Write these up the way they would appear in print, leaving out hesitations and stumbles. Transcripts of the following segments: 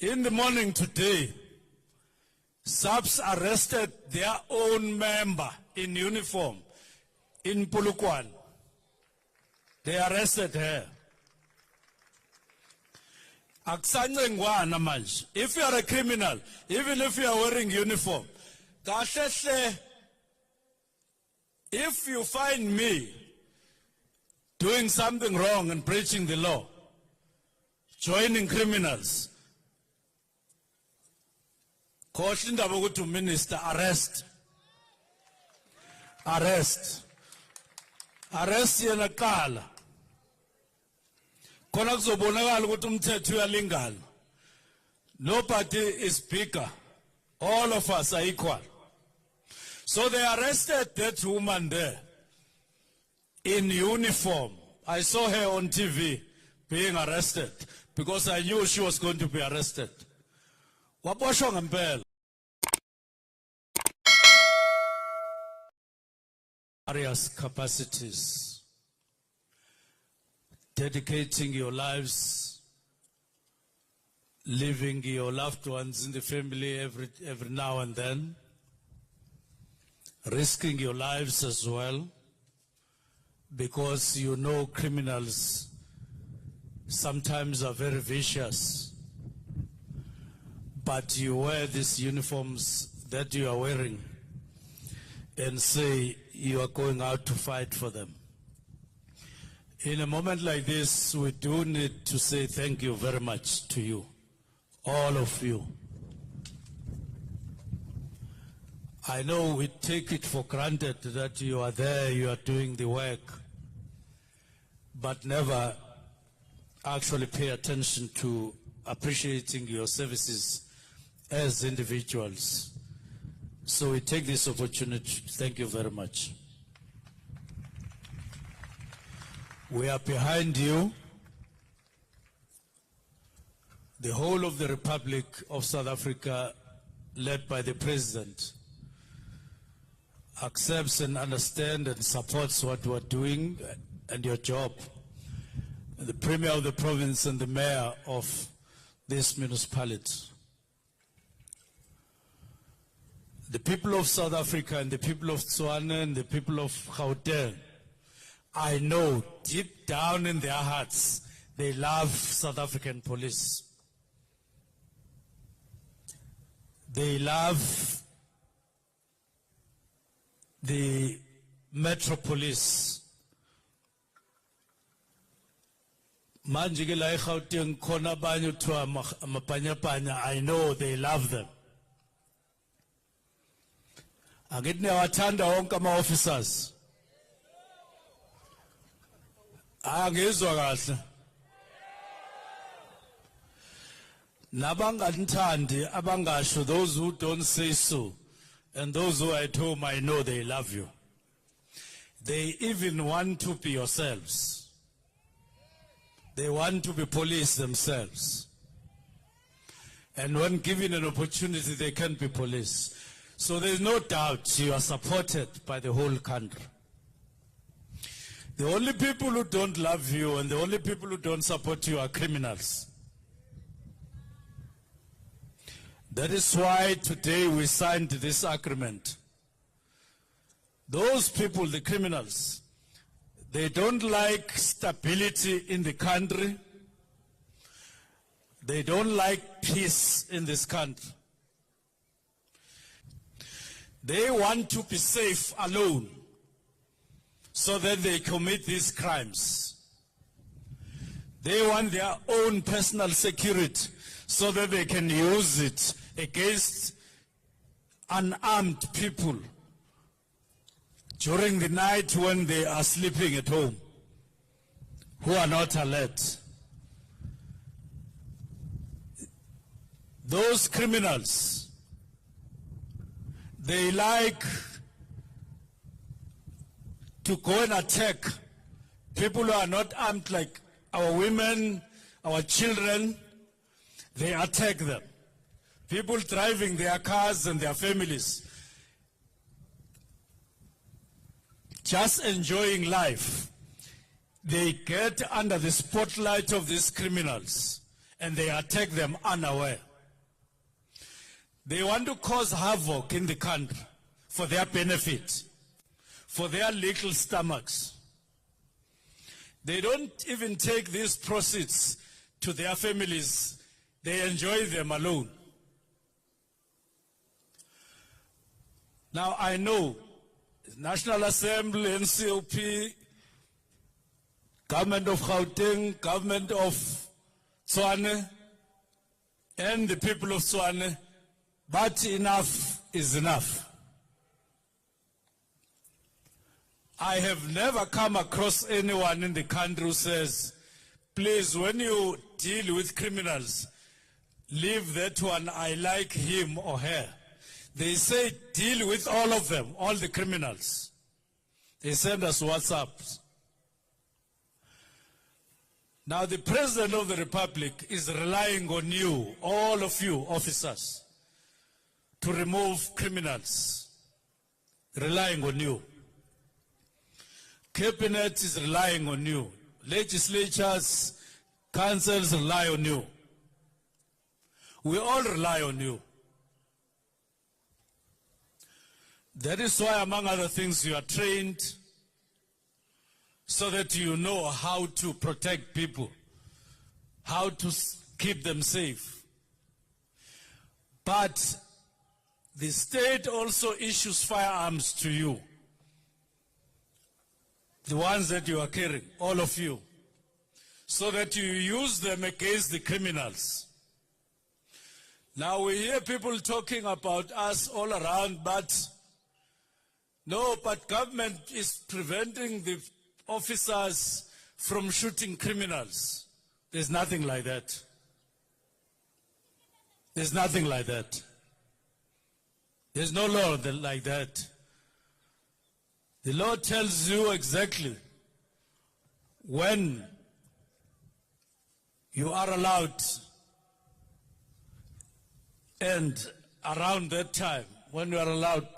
In the morning today, SAPS arrested their own member in uniform in Polokwane. They arrested her. If you are a criminal, even if you are wearing uniform, if you find me doing something wrong and breaching the law, joining criminals, to Minister, arrest yena qala khona kuzobonakala ukuthi umthetho uyalingana. Nobody is bigger, all of us are equal. So they arrested that woman there in uniform. I saw her on TV being arrested because I knew she was going to be arrested. Waboshwa ngempela. Various capacities, dedicating your lives, leaving your loved ones in the family every now and then, risking your lives as well, because you know criminals sometimes are very vicious, but you wear these uniforms that you are wearing and say you are going out to fight for them. In a moment like this, we do need to say thank you very much to you, all of you. I know we take it for granted that you are there, you are doing the work, but never actually pay attention to appreciating your services as individuals. So we take this opportunity to thank you very much. We are behind you. The whole of the Republic of South Africa, led by the President, accepts and understands and supports what we are doing and your job. The Premier of the province and the Mayor of this municipality. The people of South Africa and the people of Tswana and the people of Gauteng, I know deep down in their hearts, they love South African police. They love the Metro Police. I know they love them. Angitne wathanda wonke ama-officers. Angizwa kahle. Nabanganithandi abangasho, those who don't say so, and those who are at home, I know they love you. They even want to be yourselves. They want to be police themselves. And when given an opportunity, they can be police. So there's no doubt you are supported by the whole country. The only people who don't love you and the only people who don't support you are criminals. That is why today we signed this agreement. Those people, the criminals, they don't like stability in the country. They don't like peace in this country. They want to be safe alone so that they commit these crimes. They want their own personal security so that they can use it against unarmed people during the night when they are sleeping at home, who are not alert. Those criminals, they like to go and attack people who are not armed, like our women, our children. They attack them. People driving their cars and their families, just enjoying life. They get under the spotlight of these criminals and they attack them unaware. They want to cause havoc in the country for their benefit, for their little stomachs. They don't even take these proceeds to their families. They enjoy them alone. Now I know National Assembly, NCOP, Government of Gauteng, Government of Tshwane, and the people of Tshwane, but enough is enough. I have never come across anyone in the country who says, please, when you deal with criminals, leave that one, I like him or her. They say deal with all of them, all the criminals. They send us WhatsApps. Now the President of the Republic is relying on you, all of you officers, to remove criminals. Relying on you. Cabinet is relying on you. Legislatures, councils rely on you. We all rely on you. That is why, among other things, you are trained so that you know how to protect people, how to keep them safe. But the state also issues firearms to you. The ones that you are carrying, all of you, so that you use them against the criminals. Now we hear people talking about us all around, but no, but government is preventing the officers from shooting criminals. There's nothing like that. There's nothing like that. There's no law like that. The law tells you exactly when you are allowed, and around that time, when you are allowed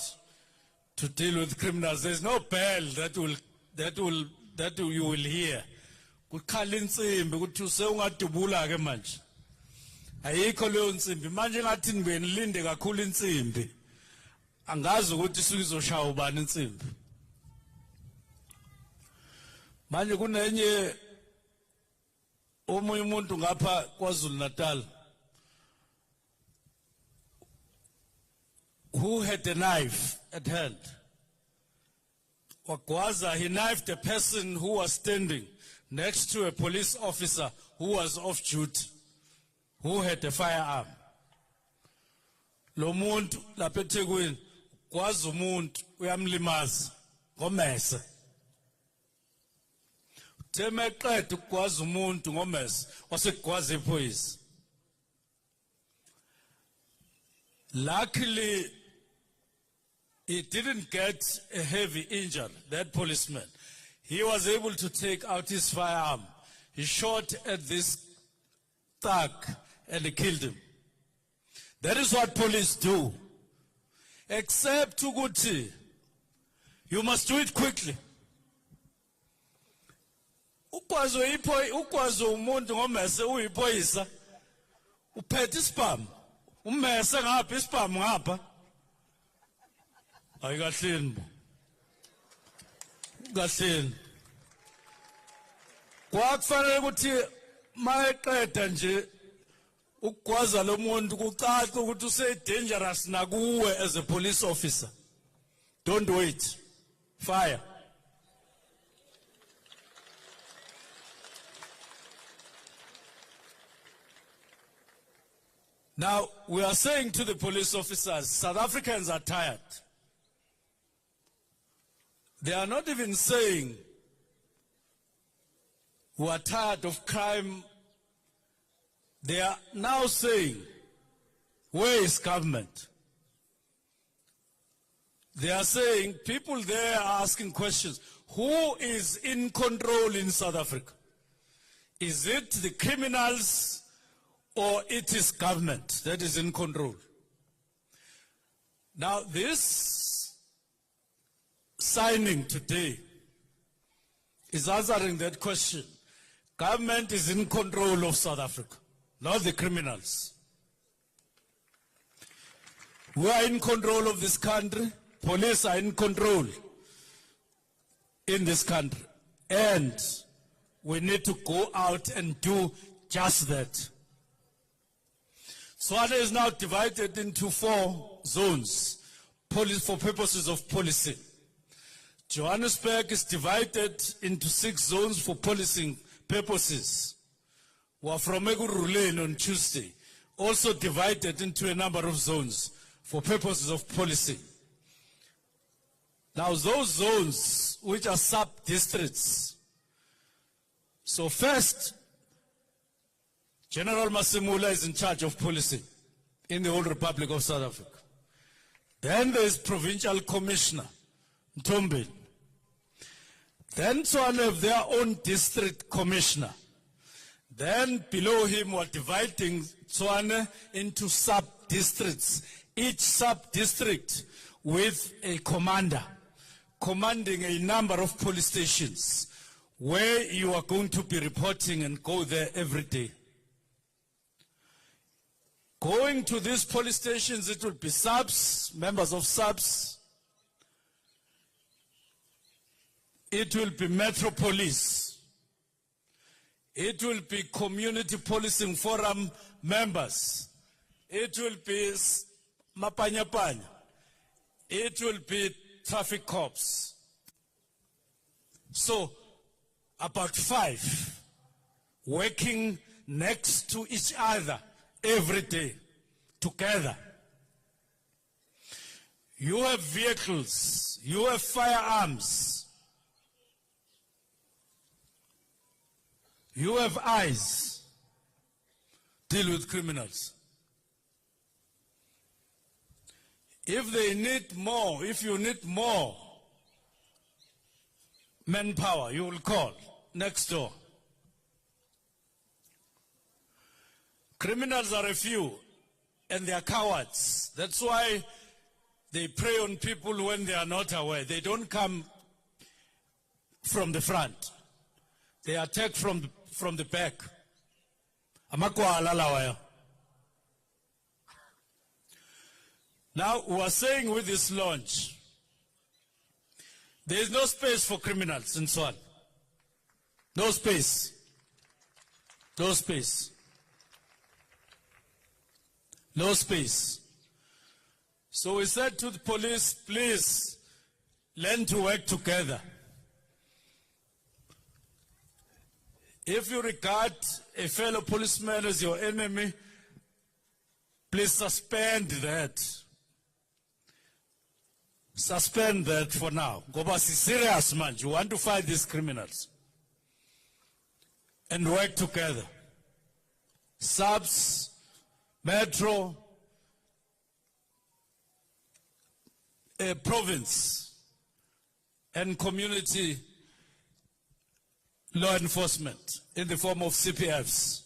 to deal with criminals. There's no bell that you will hear. Kukhala insimbi ukuthi usengadubula ke manje. Ayikho leyo insimbi manje ngathi ngibenilinde kakhulu insimbi. Angazi ukuthi sizoshaya ubani insimbi. Manje kunenye omunye umuntu ngapha kwaZulu Natal who had a knife at hand. Wakwaza, he knifed a person who was standing next to a police officer who was off duty, who had a firearm. Lo muntu lapha eThekwini kwazi umuntu uyamlimaza ngomese. Theme eqeda ukwazi umuntu ngomese wasekwazi iphoyisa. Luckily, he didn't get a heavy injury, that policeman. He was able to take out his firearm. He shot at this thug and he killed him. That is what police do. Except ukuthi, you must do it quickly. Ukwazi umuntu ngomese uyiphoyisa, uphethe isibhamu, ummese ngapha isibhamu ngapha. Ayikahleni bo. Kahleni. Kwakufanele ukuthi mayeqeda nje ukugwaza lo muntu kucace ukuthi use dangerous nakuwe as a police officer. Don't wait. Fire. Now, we are saying to the police officers, South Africans are tired. They are not even saying we are tired of crime. They are now saying, where is government? They are saying, people there are asking questions. Who is in control in South Africa? Is it the criminals or it is government that is in control? Now this signing today is answering that question. Government is in control of South Africa, not the criminals. We are in control of this country. Police are in control in this country. And we need to go out and do just that. Tswana is now divided into 4 zones for purposes of policing. Johannesburg is divided into 6 zones for policing purposes. We are from Ekurhuleni on Tuesday, also divided into a number of zones for purposes of policing. Now those zones which are sub-districts. So first, General Masimula is in charge of policing in the whole Republic of South Africa. Then there is Provincial Commissioner, Mtombeni. Then Tswana have their own district commissioner. Then below him we're dividing Tswana into sub-districts. Each sub-district with a commander, commanding a number of police stations where you are going to be reporting and go there every day. Going to these police stations, it will be subs, members of subs. It will be Metro Police. It will be Community Policing Forum members. It will be Mapanyapanya. It will be traffic cops. So, about 5 working next to each other every day, together. You have vehicles, you have firearms, you have eyes, deal with criminals. If they need more, if you need more manpower, you will call next door. Criminals are a few, and they are cowards. That's why they prey on people when they are not aware. They don't come from the front. They attack from the back. Now, we are saying with this launch, there is no space for criminals in Tswana. No space. No space. No space. So we said to the police, please learn to work together. If you regard a fellow policeman as your enemy, please suspend that. Suspend that for now. Ngoba si serious man. You want to fight these criminals. And work together. Subs, Metro, province, and community law enforcement in the form of CPFs.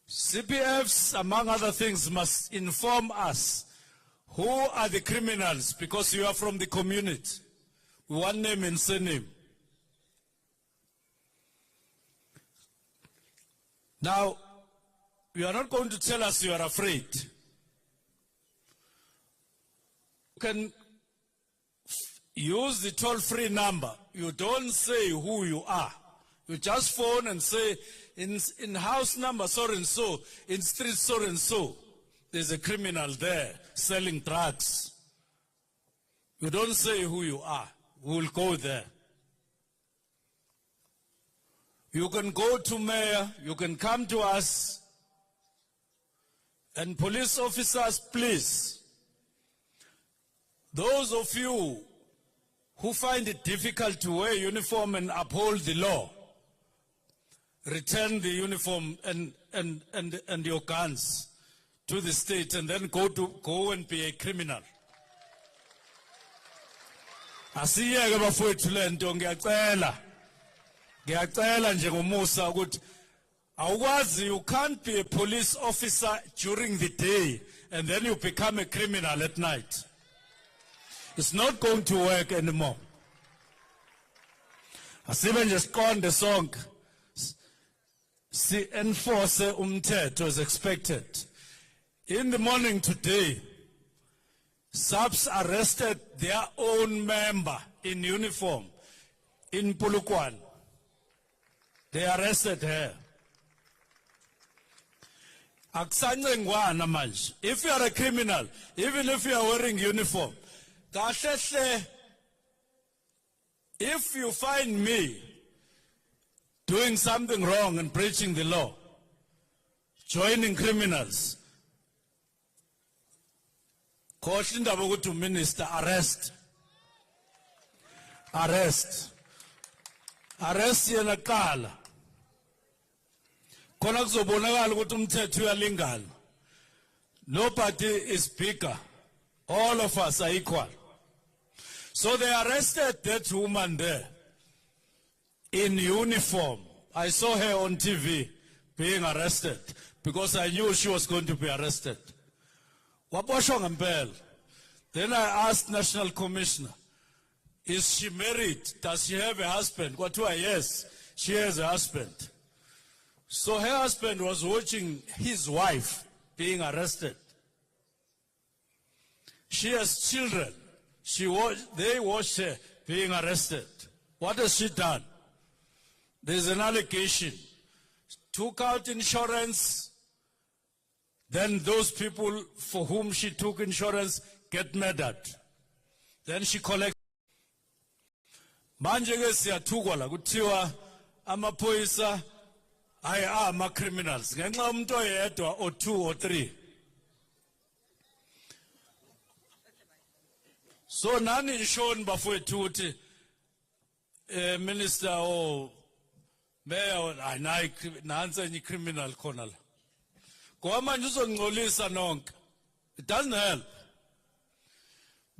CPFs, among other things, must inform us who are the criminals, because you are from the community. We want name and surname. Now, you are not going to tell us you are afraid. You can use the toll-free number. You don't say who you are. You just phone and say, in house number so and so, in street so and so, there's a criminal there selling drugs. You don't say who you are. We will go there. You can go to mayor, you can come to us, and police officers, please, those of you who find it difficult to wear uniform and uphold the law, return the uniform and your guns to the state, and then go and be a criminal. Asiyeke bafowethu lento, ngiyacela njengomusa ukuthi awukwazi, you can't be a police officer during the day and then you become a criminal at night. It's not going to work anymore. Asibe nje siqonde sonke si enforce umthetho as expected. In the morning today, SAPS arrested their own member in uniform in Polokwane. They arrested her. If you are a criminal, even if you are wearing uniform, if you find me doing something wrong and breaching the law, joining criminals, to minister, arrest yena qala khona kuzobonakala ukuthi umthetho uyalingana. Nobody is bigger, all of us are equal. So they arrested that woman there in uniform. I saw her on TV being arrested because I knew she was going to be arrested. Then I asked National Commissioner, is she married? Does she have a husband? Yes, she has a husband. So her husband was watching his wife being arrested. She has children. They watched her being arrested. What has she done? There's an allegation. Took out insurance. Then those people for whom she took insurance get murdered. Then she collects. Manje ke siyathukwa la kuthiwa amaphoyisa ama criminals ngenxa umuntu oyedwa or 2 or 3. So nani ishoni bafowethu ukuthi minister or mayor nansi enye criminal khona la. Ngoba manje uzongcolisa nonke. It doesn't help.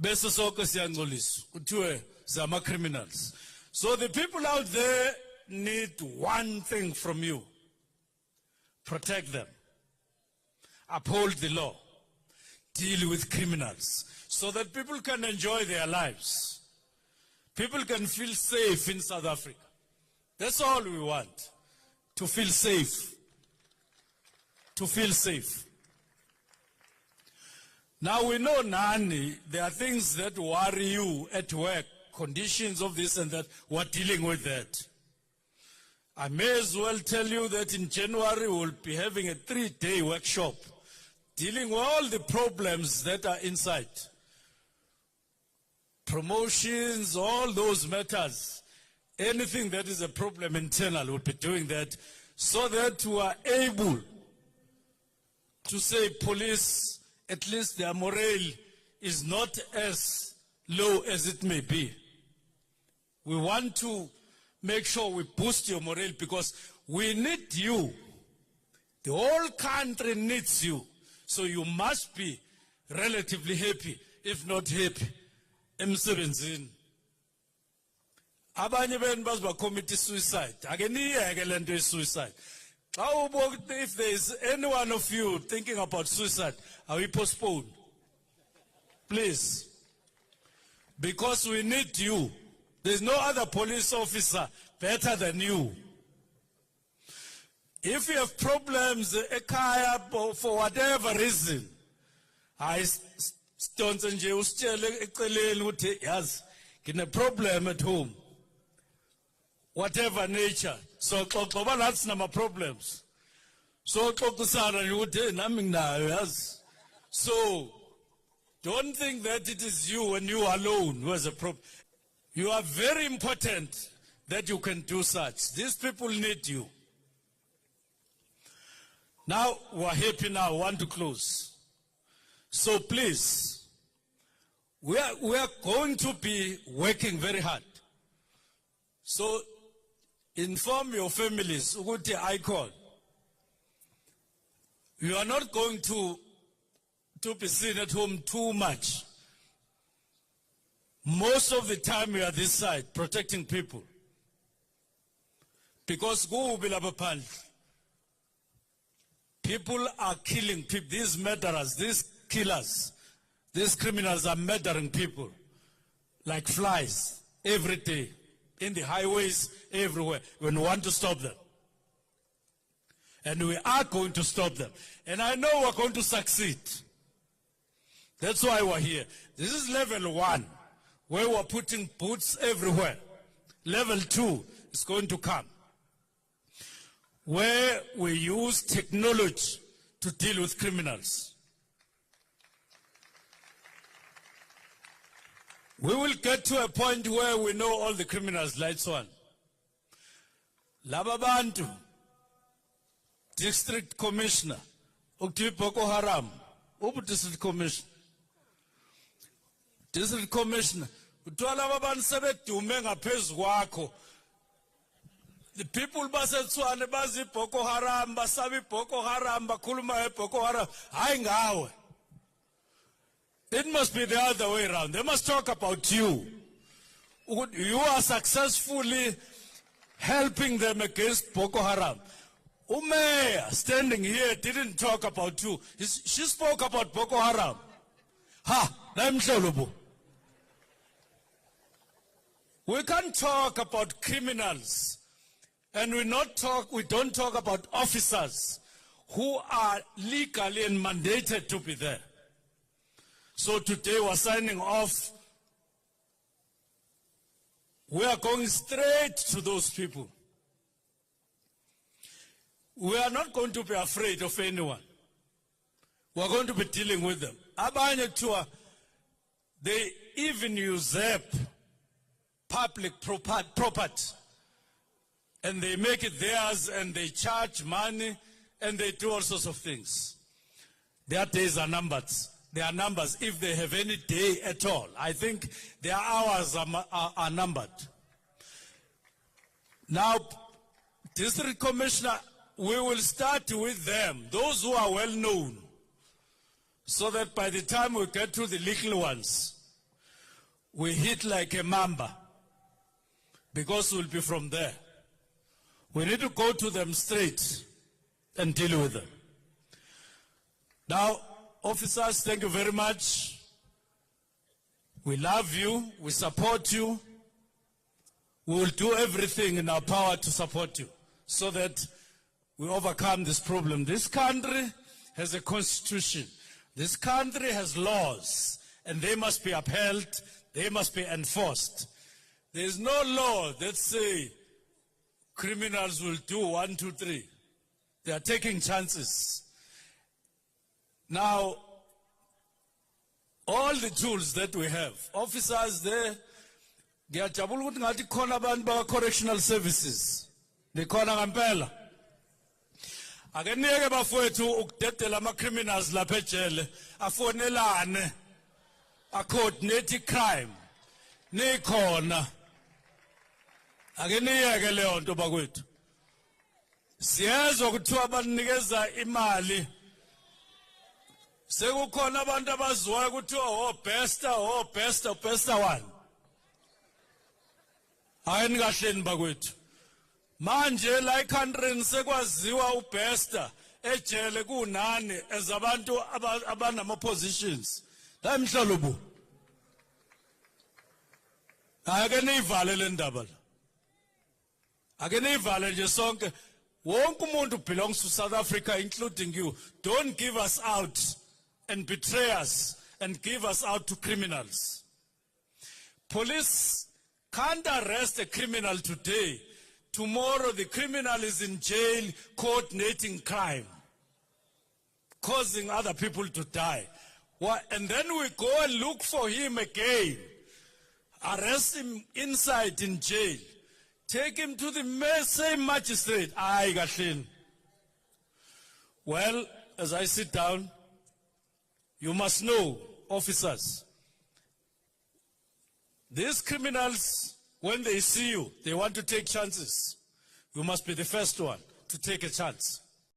Bese sonke siyangcoliswa kuthiwe zama criminals. So the people out there need one thing from you. Protect them. Uphold the law. Deal with criminals so that people can enjoy their lives. People can feel safe in South Africa. That's all we want. To feel safe. To feel safe. Now we know, Nani, there are things that worry you at work, conditions of this and that. We're dealing with that. I may as well tell you that in January we'll be having a 3-day workshop dealing with all the problems that are inside. Promotions, all those matters. Anything that is a problem internal, we'll be doing that so that we are able to say police, at least their morale is not as low as it may be. We want to make sure we boost your morale because we need you. The whole country needs you. So you must be relatively happy, if not happy. Emsebenzini. Abanye benu bazoba commit suicide. Akeniyeke lento suicide. If there is any one of you thinking about suicide, are we postpone? Please. Because we need you. There's no other police officer better than you. If you have problems, for whatever reason, I don't a problem at home. Whatever nature. So that's not my problems. So so don't think that it is you and you alone who has a problem. You are very important that you can do such. These people need you. Now we're happy now, want to close. So please, we are going to be working very hard. So inform your families, Uguti Icon. You are not going to be seen at home too much. Most of the time we are this side, protecting people. Because people are killing people. These murderers, these killers, these criminals are murdering people like flies every day, in the highways, everywhere, when we want to stop them. And we are going to stop them. And I know we're going to succeed. That's why we're here. This is level 1, where we're putting boots everywhere. Level 2 is going to come, where we use technology to deal with criminals. We will get to a point where we know all the criminals, lights on. Lababantu, District Commissioner, Ukti Boko Haram, Ubu District Commissioner. District Commissioner, utwala abantu sebedume ngaphezu kwakho. The people baseTshwane bazi Boko Haram, basabi Boko Haram, bakhuluma Boko Haram, hayi ngawe. It must be the other way around. They must talk about you. You are successfully helping them against Boko Haram. Umeya standing here didn't talk about you. She spoke about Boko Haram. Ha, namhlolubu. We can't talk about criminals, and we don't talk about officers who are legally and mandated to be there. So today we're signing off. We are going straight to those people. We are not going to be afraid of anyone. We are going to be dealing with them. Abanye too, they even usurp public property, and they make it theirs, and they charge money, and they do all sorts of things. Their days are numbered. They are numbers if they have any day at all. I think their hours are numbered. Now, District Commissioner, we will start with them, those who are well known, so that by the time we get to the little ones, we hit like a mamba, because we'll be from there. We need to go to them straight and deal with them. Now, officers, thank you very much. We love you, we support you. We will do everything in our power to support you so that we overcome this problem. This country has a constitution. This country has laws, and they must be upheld, they must be enforced. There is no law that says criminals will do 1, 2, 3. They are taking chances. Now, all the tools that we have, officers there, ngiyajabula ukuthi ngathi khona abantu ba correctional services. Likhona ngempela. Ake niyeke bafowethu ukudedela ama criminals lapha ejele afonelane coordinate crime. Nikhona. Ake niyeke leyo nto bakwethu. Siyezwa kuthiwa banikeza imali. Sekukhona abantu abaziwayo kuthiwa besta one. Ayini kahleni bakwethu. Manje la ekhantrini sekwaziwa ubesta ejele kunani ezabantu abanama positions. La emhlolubu. Ake nivale le ndaba la. Ake nivale nje sonke. Wonke umuntu belongs to South Africa, including you. Don't give us out and betray us and give us out to criminals. Police can't arrest a criminal today. Tomorrow the criminal is in jail coordinating crime, causing other people to die. And then we go and look for him again, arrest him inside in jail, take him to the same magistrate. Aye, Gashin. Well, as I sit down, you must know, officers, these criminals, when they see you, they want to take chances. You must be the first one to take a chance.